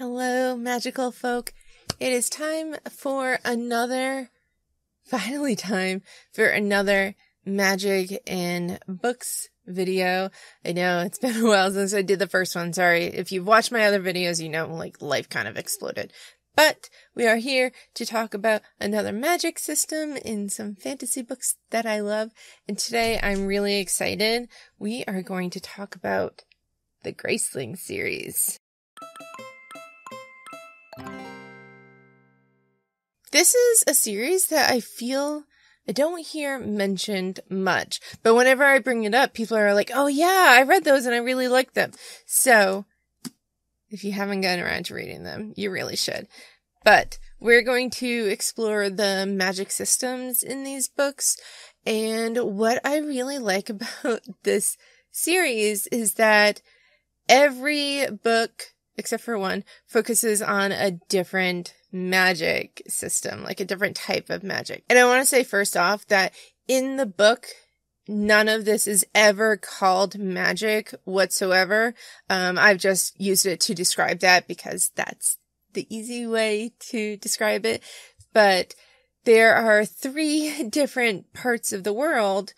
Hello, magical folk. It is time for finally time for another Magic in Books video. I know it's been a while since I did the first one. Sorry. If you've watched my other videos, you know, life kind of exploded. But we are here to talk about another magic system in some fantasy books that I love. And today I'm really excited. We are going to talk about the Graceling series. This is a series that I feel I don't hear mentioned much, but whenever I bring it up, people are like, oh yeah, I read those and I really like them. So if you haven't gotten around to reading them, you really should. But we're going to explore the magic systems in these books. And what I really like about this series is that every book, except for one, focuses on a different magic system, like a different type of magic. And I want to say first off that in the book, none of this is ever called magic whatsoever. I've just used it to describe that because that's the easy way to describe it. But there are 3 different parts of the world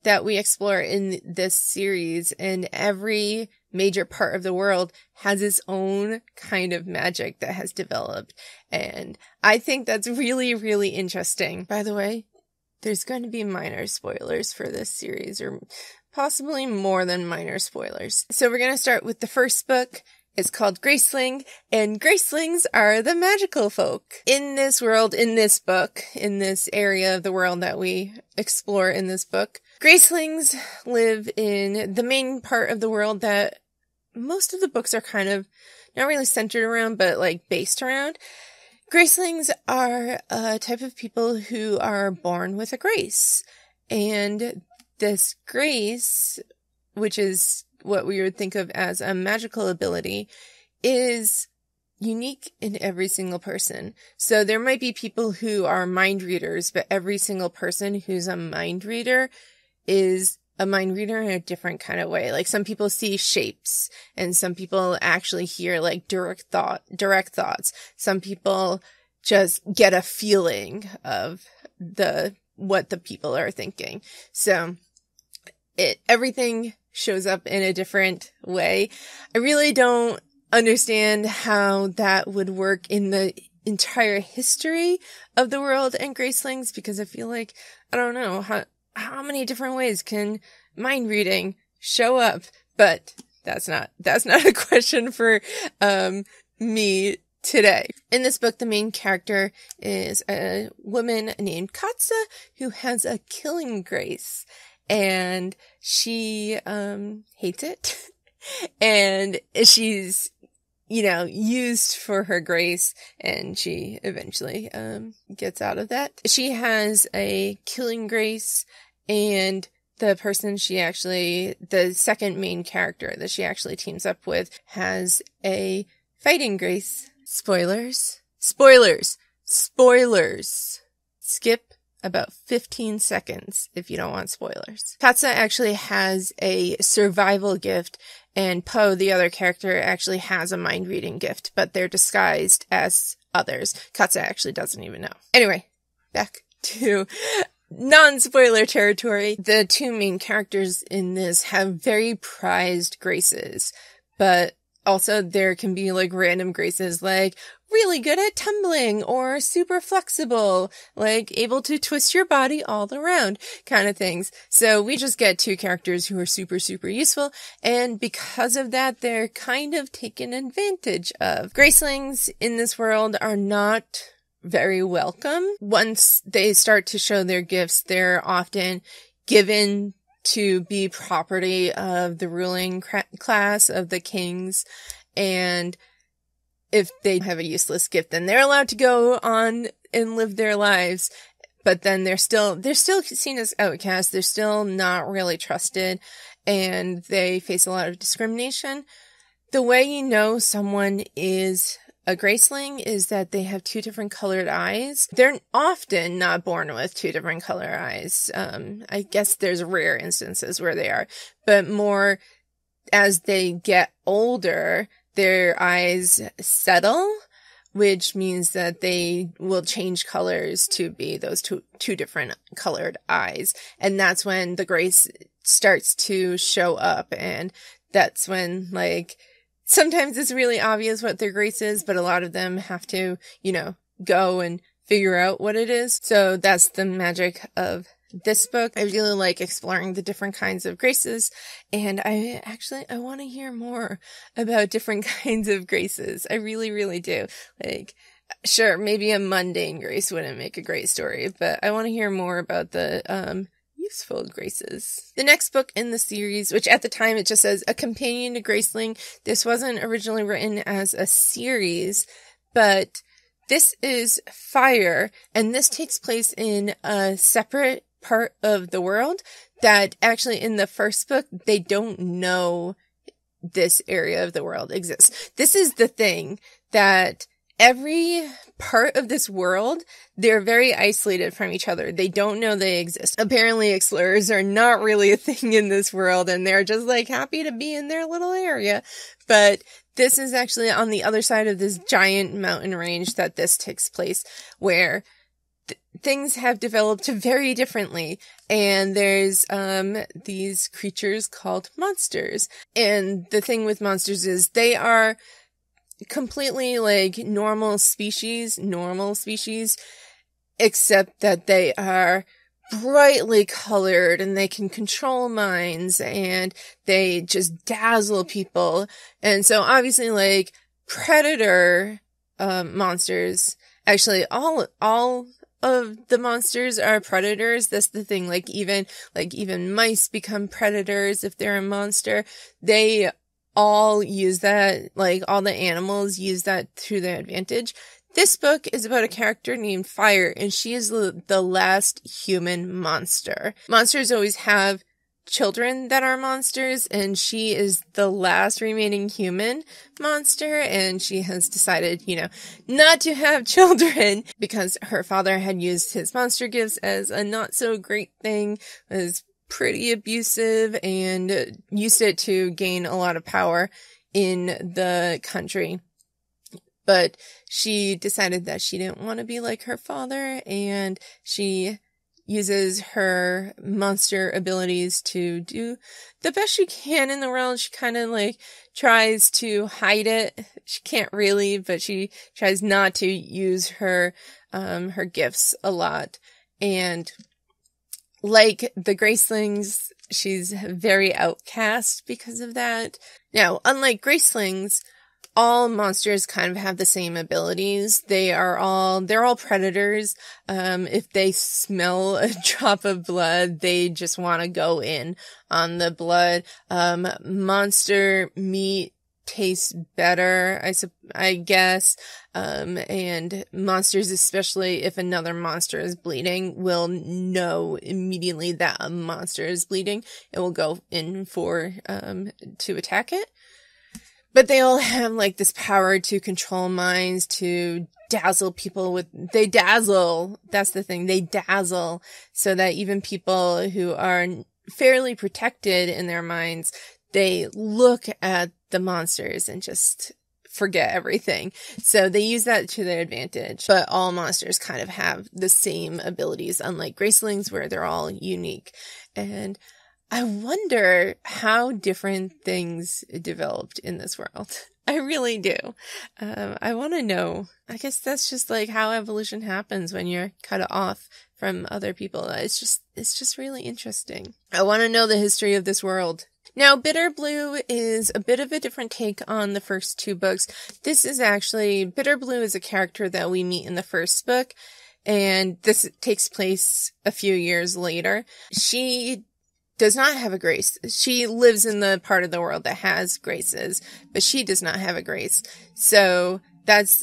that we explore in this series, and every major part of the world has its own kind of magic that has developed. And I think that's really, really interesting. By the way, there's going to be minor spoilers for this series, or possibly more than minor spoilers. So we're going to start with the first book. It's called Graceling, and Gracelings are the magical folk. In this world, in this book, in this area of the world that we explore in this book, Gracelings live in the main part of the world that most of the books are kind of not really centered around, but like based around. Gracelings are a type of people who are born with a grace. And this grace, which is what we would think of as a magical ability, is unique in every single person. So there might be people who are mind readers, but every single person who's a mind reader is a mind reader in a different kind of way. Like some people see shapes, and some people actually hear like direct thoughts. Some people just get a feeling of what the people are thinking. So everything shows up in a different way. I really don't understand how that would work in the entire history of the world and Gracelings, because I feel like, I don't know, how many different ways can mind reading show up? But that's not a question for me today. In this book, the main character is a woman named Katsa who has a killing grace. And she hates it. And she's, used for her grace, and she eventually gets out of that. She has a killing grace, and the second main character that she actually teams up with has a fighting grace. Spoilers. Skip about 15 seconds if you don't want spoilers. Katsa actually has a survival gift, and Poe, the other character, actually has a mind reading gift, but they're disguised as others. Katsa actually doesn't even know. Anyway, back to non-spoiler territory. The 2 main characters in this have very prized graces, but also there can be like random graces, like really good at tumbling, or super flexible, like able to twist your body all around kind of things. So we just get 2 characters who are super, super useful. And because of that, they're kind of taken advantage of. Gracelings in this world are not very welcome. Once they start to show their gifts, they're often given to be property of the ruling class, of the kings. And if they have a useless gift, then they're allowed to go on and live their lives. But then they're still seen as outcasts. They're still not really trusted, and they face a lot of discrimination. The way you know someone is a Graceling is that they have 2 different colored eyes. They're often not born with 2 different color eyes. I guess there's rare instances where they are, but more as they get older, their eyes settle, which means that they will change colors to be those two different colored eyes. And that's when the grace starts to show up. And that's when, like, sometimes it's really obvious what their grace is, but a lot of them have to, go and figure out what it is. So that's the magic of this book. I really like exploring the different kinds of graces, and I want to hear more about different kinds of graces. I really, really do. Like, sure, maybe a mundane grace wouldn't make a great story, but I want to hear more about the useful graces. The next book in the series, which at the time it just says A Companion to Graceling. This wasn't originally written as a series, but this is Fire, and this takes place in a separate part of the world that actually in the first book, they don't know this area of the world exists. This is the thing, that every part of this world, they're very isolated from each other. They don't know they exist. Apparently, explorers are not really a thing in this world, and they're just like happy to be in their little area. But this is actually on the other side of this giant mountain range that this takes place, where things have developed very differently, and there's these creatures called monsters. And the thing with monsters is they are completely like normal species, except that they are brightly colored and they can control minds and they just dazzle people. And so obviously, like, predator monsters, actually all of the monsters are predators. That's the thing. Like even mice become predators if they're a monster. They all use that, like all the animals use that to their advantage. This book is about a character named Fire, and she is the last human monster. Monsters always have children that are monsters, and she is the last remaining human monster, and she has decided, not to have children because her father had used his monster gifts as a not so great thing, was pretty abusive, and used it to gain a lot of power in the country. But she decided that she didn't want to be like her father, and she uses her monster abilities to do the best she can in the world. She kind of like tries to hide it. She can't really, but she tries not to use her gifts a lot. And like the Gracelings, she's very outcast because of that. Now, unlike Gracelings, all monsters kind of have the same abilities. They're all predators. If they smell a drop of blood, they just want to go in on the blood. Monster meat tastes better, I guess. And monsters, especially if another monster is bleeding, will know immediately that a monster is bleeding. It will go in to attack it. But they all have like this power to control minds, to dazzle people they dazzle. That's the thing. They dazzle so that even people who are fairly protected in their minds, they look at the monsters and just forget everything. So they use that to their advantage. But all monsters kind of have the same abilities, unlike Gracelings, where they're all unique. And I wonder how different things developed in this world. I really do. I want to know. I guess that's just like how evolution happens when you're cut off from other people. It's just really interesting. I want to know the history of this world. Now, Bitterblue is a bit of a different take on the first two books. Bitterblue is a character that we meet in the first book, and this takes place a few years later. She does not have a grace. She lives in the part of the world that has graces, but she does not have a grace. So that's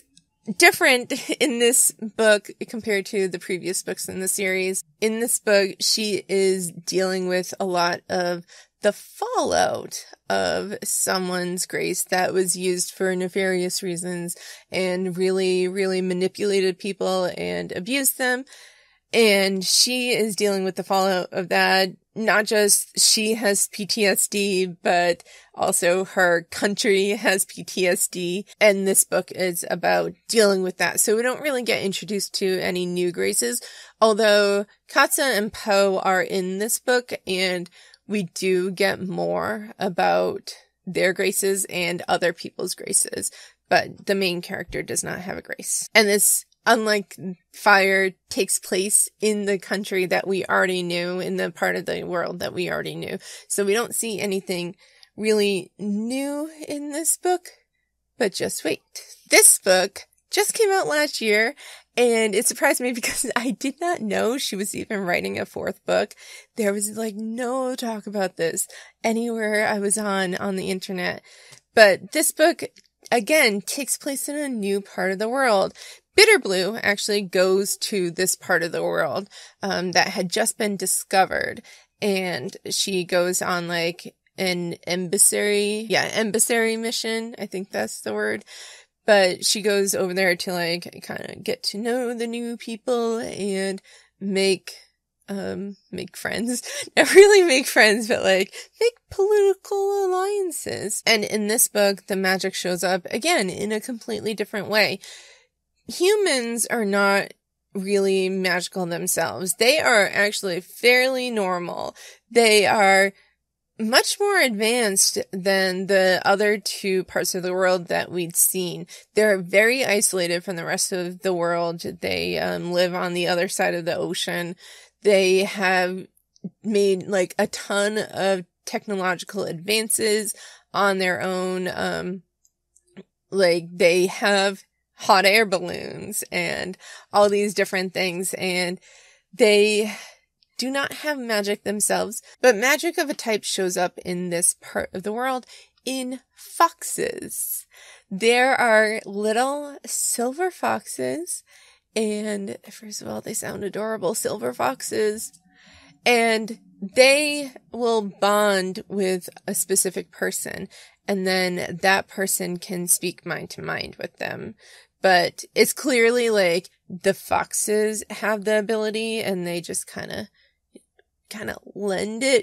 different in this book compared to the previous books in the series. In this book, she is dealing with a lot of the fallout of someone's grace that was used for nefarious reasons and really, really manipulated people and abused them. And she is dealing with the fallout of that. Not just she has PTSD, but also her country has PTSD. And this book is about dealing with that. So we don't really get introduced to any new Graces, although Katza and Poe are in this book, and we do get more about their Graces and other people's Graces. But the main character does not have a Grace. And this, unlike Fire, takes place in the country that we already knew, in the part of the world that we already knew. So we don't see anything really new in this book, but just wait. This book just came out last year, and it surprised me because I did not know she was even writing a fourth book. There was like no talk about this anywhere I was on the internet. But this book, again, takes place in a new part of the world. Bitterblue actually goes to this part of the world that had just been discovered, and she goes on like an emissary mission. I think that's the word. But she goes over there to like kind of get to know the new people and make friends. Not really make friends, but like make political alliances. And in this book, the magic shows up again in a completely different way. Humans are not really magical themselves. They are actually fairly normal. They are much more advanced than the other two parts of the world that we'd seen. They're very isolated from the rest of the world. They live on the other side of the ocean. They have made like a ton of technological advances on their own. Like they have hot air balloons and all these different things, and they do not have magic themselves, but magic of a type shows up in this part of the world in foxes. There are little silver foxes, and first of all, they sound adorable, silver foxes, and they will bond with a specific person, and then that person can speak mind to mind with them. But it's clearly like the foxes have the ability, and they just kind of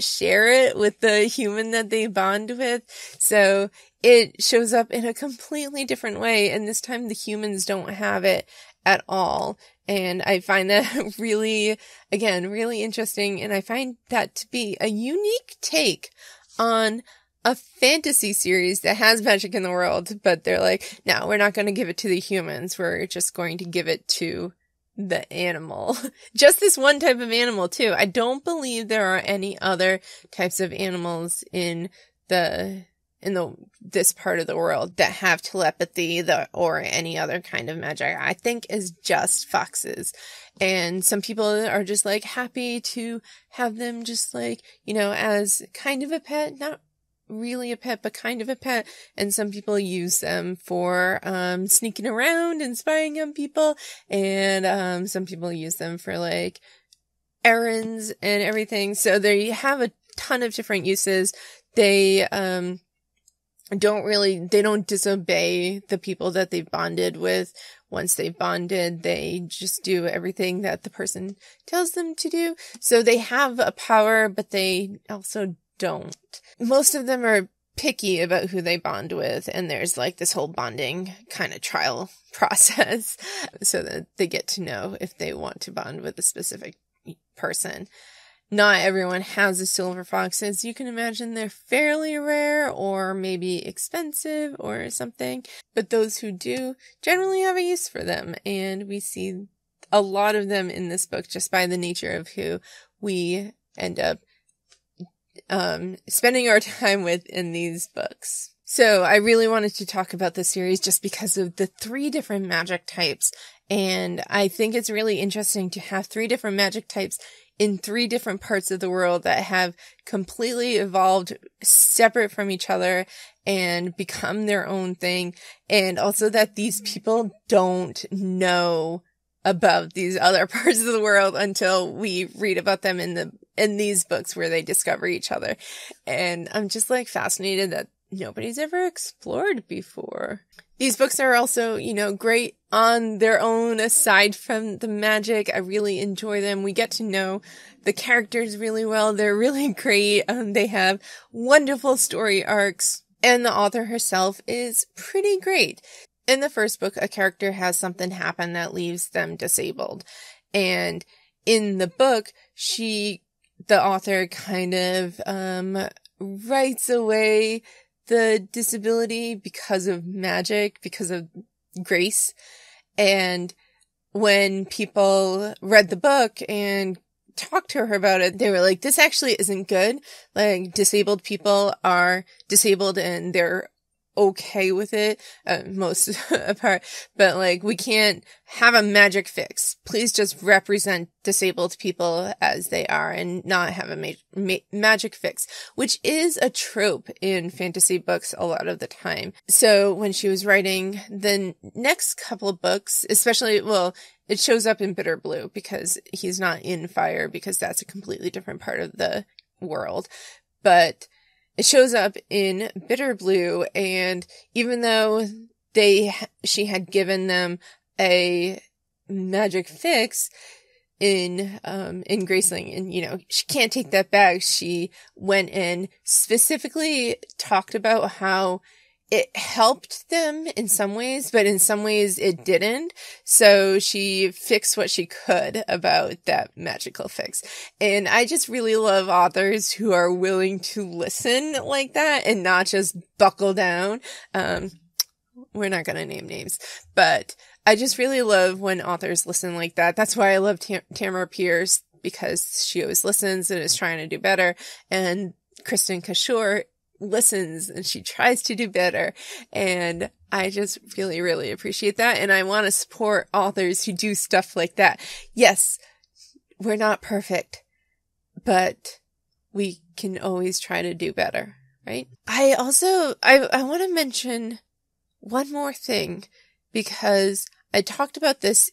share it with the human that they bond with. So it shows up in a completely different way. And this time the humans don't have it at all. And I find that really interesting. And I find that to be a unique take on a fantasy series that has magic in the world. But they're like, no, we're not going to give it to the humans. We're just going to give it to the animal. Just this one type of animal too. I don't believe there are any other types of animals in this part of the world that have telepathy or any other kind of magic. I think is just foxes. And some people are just like happy to have them just like, as kind of a pet, not really a pet, but kind of a pet. And some people use them for sneaking around and spying on people, and some people use them for like errands and everything. So they have a ton of different uses. They don't disobey the people that they've bonded with. Once they've bonded, they just do everything that the person tells them to do. So they have a power, but they also don't. Most of them are picky about who they bond with, and there's like this whole bonding kind of trial process so that they get to know if they want to bond with a specific person. Not everyone has a silver fox. As you can imagine, they're fairly rare or maybe expensive or something, but those who do generally have a use for them, and we see a lot of them in this book just by the nature of who we end up spending our time with in these books. So I really wanted to talk about this series just because of the 3 different magic types. And I think it's really interesting to have 3 different magic types in 3 different parts of the world that have completely evolved separate from each other and become their own thing. And also that these people don't know about these other parts of the world until we read about them in these books where they discover each other. And I'm just like fascinated that nobody's ever explored before. These books are also, great on their own aside from the magic. I really enjoy them. We get to know the characters really well. They're really great. They have wonderful story arcs, and the author herself is pretty great. In the first book, a character has something happen that leaves them disabled. And in the book, the author kind of writes away the disability because of magic, because of grace. And when people read the book and talked to her about it, they were like, this actually isn't good. Like, disabled people are disabled and they're okay with it, most apart, but like, we can't have a magic fix. Please just represent disabled people as they are and not have a magic fix, which is a trope in fantasy books a lot of the time. So when she was writing the next couple of books, especially, it shows up in Bitterblue because he's not in fire, because that's a completely different part of the world. But it shows up in Bitterblue, and even though she had given them a magic fix in Graceling, and she can't take that back. She went and specifically talked about how it helped them in some ways, but in some ways it didn't. So she fixed what she could about that magical fix. And I just really love authors who are willing to listen like that and not just buckle down. We're not going to name names, but I just really love when authors listen like that. That's why I love Tamara Pierce, because she always listens and is trying to do better. And Kristin Cashore listens and she tries to do better, and I just really, really appreciate that, and I want to support authors who do stuff like that. Yes, we're not perfect, but we can always try to do better, right? I want to mention one more thing, because I talked about this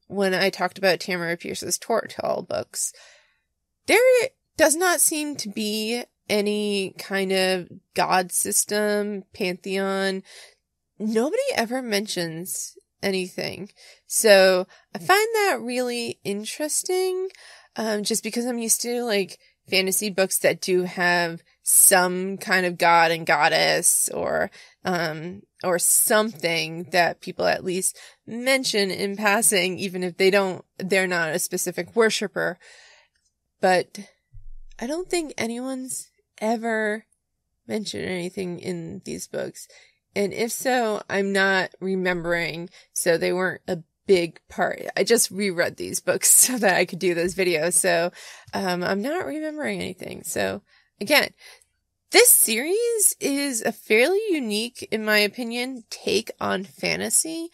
when I talked about Tamara Pierce's Tortall books. There does not seem to be any kind of god system, pantheon. Nobody ever mentions anything. So I find that really interesting, just because I'm used to like fantasy books that do have some kind of god and goddess or something that people at least mention in passing, even if they're not a specific worshiper. But I don't think anyone's ever mentioned anything in these books. And if so, I'm not remembering, so they weren't a big part. I just reread these books so that I could do this video, so I'm not remembering anything. So again, this series is a fairly unique, in my opinion, take on fantasy,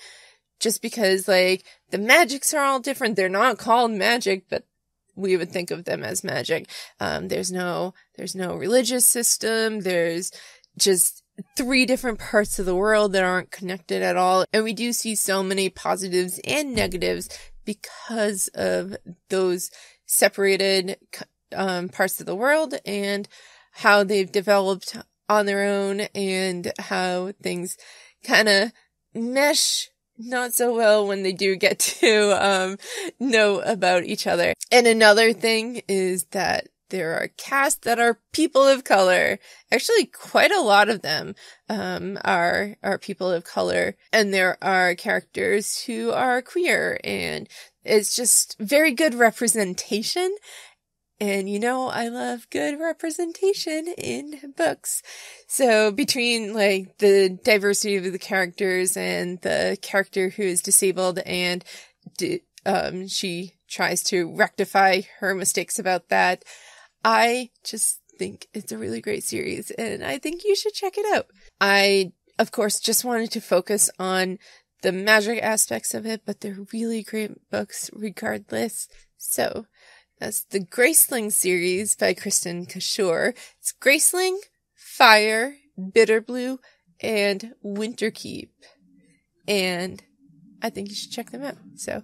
just because like the magics are all different. They're not called magic, but we would think of them as magic. There's no religious system. There's just 3 different parts of the world that aren't connected at all. And we do see so many positives and negatives because of those separated parts of the world and how they've developed on their own, and how things kind of mesh not so well when they do get to know about each other. And another thing is that there are casts that are people of color. Actually, quite a lot of them are people of color, and there are characters who are queer, and it's just very good representation. And I love good representation in books. So between like the diversity of the characters and the character who is disabled, and she tries to rectify her mistakes about that, I just think it's a really great series, and I think you should check it out. I, of course, just wanted to focus on the magic aspects of it, but they're really great books regardless. So that's the Graceling series by Kristin Cashore. It's Graceling, Fire, Bitterblue, and Winterkeep. And I think you should check them out. So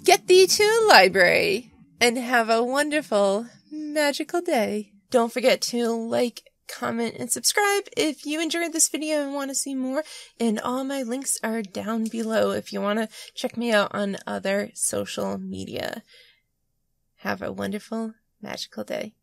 get thee to the library and have a wonderful, magical day. Don't forget to like, comment, and subscribe if you enjoyed this video and want to see more. And all my links are down below if you want to check me out on other social media. Have a wonderful, magical day.